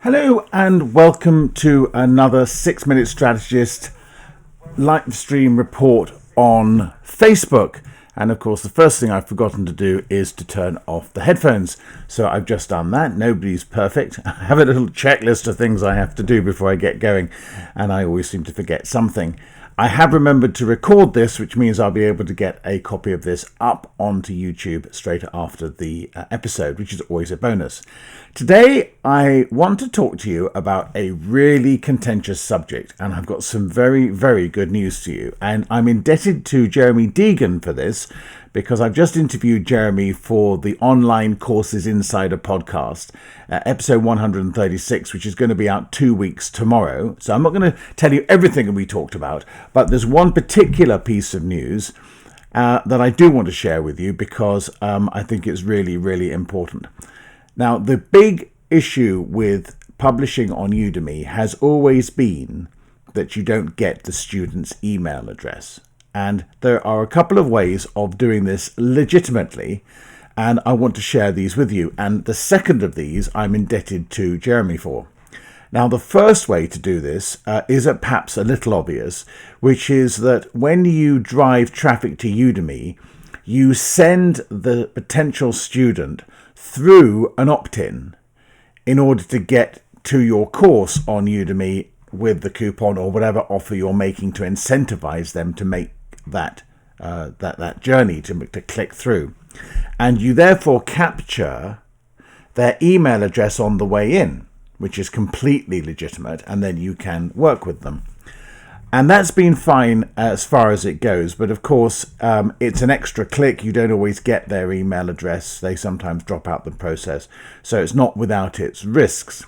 Hello and welcome to another 6-Minute Strategist live stream report on Facebook. And of course, the first thing I've forgotten to do is to turn off the headphones. So I've just done that. Nobody's perfect. I have a little checklist of things I have to do before I get going, and I always seem to forget something. I have remembered to record this, which means I'll be able to get a copy of this up onto YouTube straight after the episode, which is always a bonus. Today, I want to talk to you about a really contentious subject, and I've got some very, very good news to you. And I'm indebted to Jeremy Deegan for this, because I've just interviewed Jeremy for the Online Courses Insider podcast, episode 136, which is going to be out 2 weeks tomorrow. So I'm not going to tell you everything we talked about, but there's one particular piece of news that I do want to share with you because I think it's really, really important. Now, the big issue with publishing on Udemy has always been that you don't get the student's email address. And there are a couple of ways of doing this legitimately, and I want to share these with you. And the second of these I'm indebted to Jeremy for. Now, the first way to do this is perhaps a little obvious, which is that when you drive traffic to Udemy, you send the potential student through an opt-in in order to get to your course on Udemy with the coupon or whatever offer you're making to incentivize them to make that journey to click through. And you therefore capture their email address on the way in, which is completely legitimate, and then you can work with them. And that's been fine as far as it goes, but of course it's an extra click. You don't always get their email address. They sometimes drop out the process, so it's not without its risks.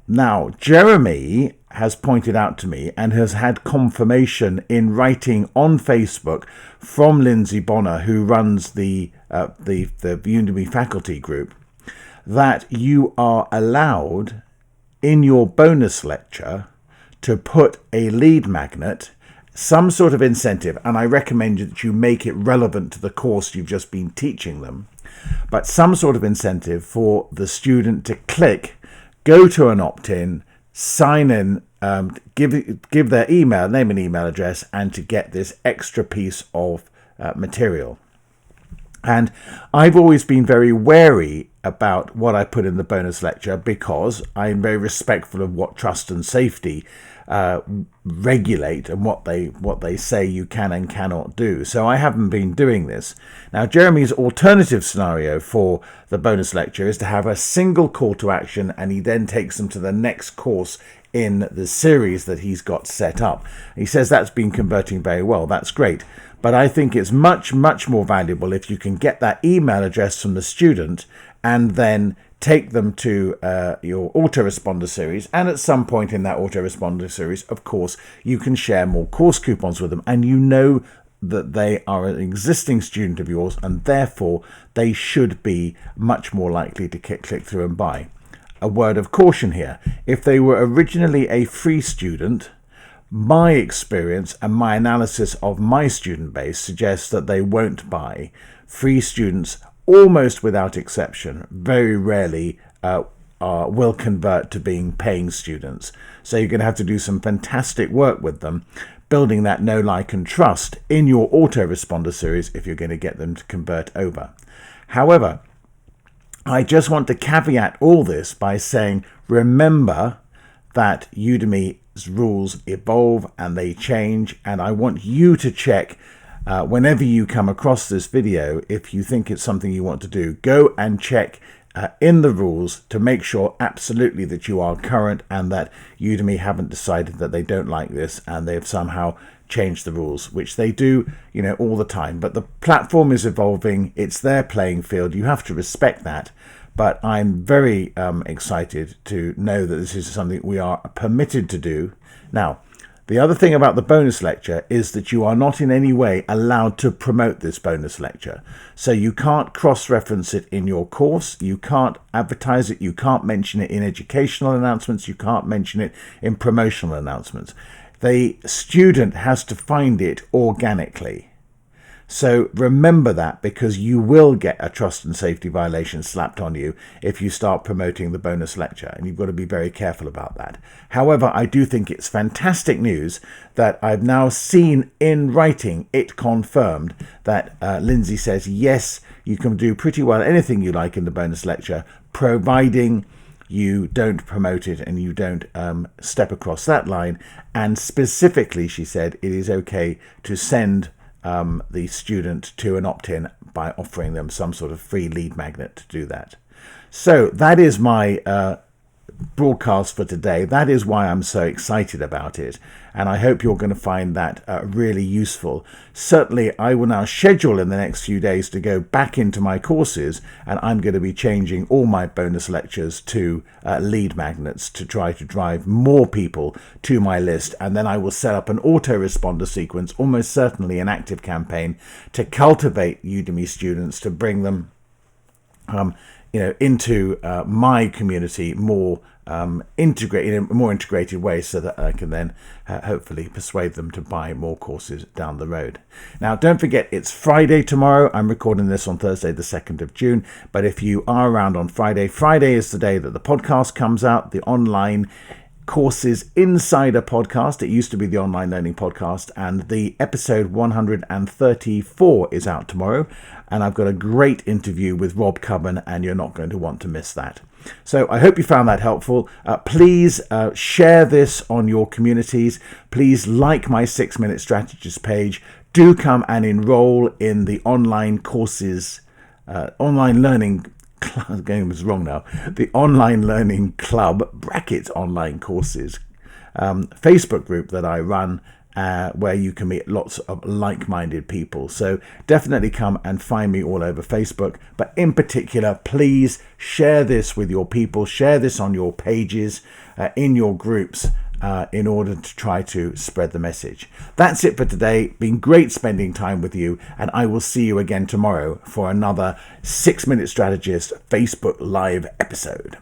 Now, Jeremy has pointed out to me and has had confirmation in writing on Facebook from Lindsay Bonner, who runs the Udemy faculty group, that you are allowed in your bonus lecture to put a lead magnet, some sort of incentive, and I recommend that you make it relevant to the course you've just been teaching them, but some sort of incentive for the student to click, go to an opt-in, sign in, give their email, name and email address, and to get this extra piece of material. And I've always been very wary about what I put in the bonus lecture because I'm very respectful of what trust and safety regulate and what they say you can and cannot do. So I haven't been doing this. Now, Jeremy's alternative scenario for the bonus lecture is to have a single call to action, and he then takes them to the next course in the series that he's got set up. He says that's been converting very well. That's great. But I think it's much, much more valuable if you can get that email address from the student and then take them to your autoresponder series. And at some point in that autoresponder series, of course, you can share more course coupons with them. And you know that they are an existing student of yours, and therefore they should be much more likely to click through and buy. A word of caution here. If they were originally a free student, my experience and my analysis of my student base suggests that they won't buy. Free students, almost without exception, very rarely will convert to being paying students. So you're going to have to do some fantastic work with them, building that know, like, and trust in your autoresponder series if you're going to get them to convert over. However, I just want to caveat all this by saying, remember that Udemy's rules evolve and they change, and I want you to check whenever you come across this video, if you think it's something you want to do, go and check in the rules to make sure absolutely that you are current and that Udemy haven't decided that they don't like this and they've somehow changed the rules, which they do, all the time. But the platform is evolving. It's their playing field. You have to respect that. But I'm very excited to know that this is something we are permitted to do. Now, the other thing about the bonus lecture is that you are not in any way allowed to promote this bonus lecture. So you can't cross-reference it in your course, you can't advertise it, you can't mention it in educational announcements, you can't mention it in promotional announcements. The student has to find it organically. So remember that, because you will get a trust and safety violation slapped on you if you start promoting the bonus lecture, and you've got to be very careful about that. However, I do think it's fantastic news that I've now seen in writing it confirmed that Lindsay says, yes, you can do pretty well anything you like in the bonus lecture, providing you don't promote it and you don't step across that line. And specifically, she said, it is okay to send the student to an opt-in by offering them some sort of free lead magnet to do that. So that is my broadcast for today. That is why I'm so excited about it, and I hope you're going to find that really useful. Certainly, I will now schedule in the next few days to go back into my courses, and I'm going to be changing all my bonus lectures to lead magnets to try to drive more people to my list. And then I will set up an autoresponder sequence, almost certainly an active campaign, to cultivate Udemy students, to bring them into my community more integrated in a more integrated way, so that I can then hopefully persuade them to buy more courses down the road. Now, don't forget, it's Friday tomorrow. I'm recording this on Thursday, the 2nd of June. But if you are around on Friday, Friday is the day that the podcast comes out, the online Courses Insider podcast. It used to be the Online Learning Podcast, and the episode 134 is out tomorrow, and I've got a great interview with Rob Cubban, and you're not going to want to miss that. So I hope you found that helpful. Please share this on your communities. Please like my 6-Minute Strategist page. Do come and enroll in the online courses, online learning the game was wrong now. The Online Learning Club (brackets online courses) Facebook group that I run, where you can meet lots of like-minded people. So definitely come and find me all over Facebook. But in particular, please share this with your people. Share this on your pages, in your groups, in order to try to spread the message. That's it for today. Been great spending time with you, and I will see you again tomorrow for another 6-Minute Strategist Facebook Live episode.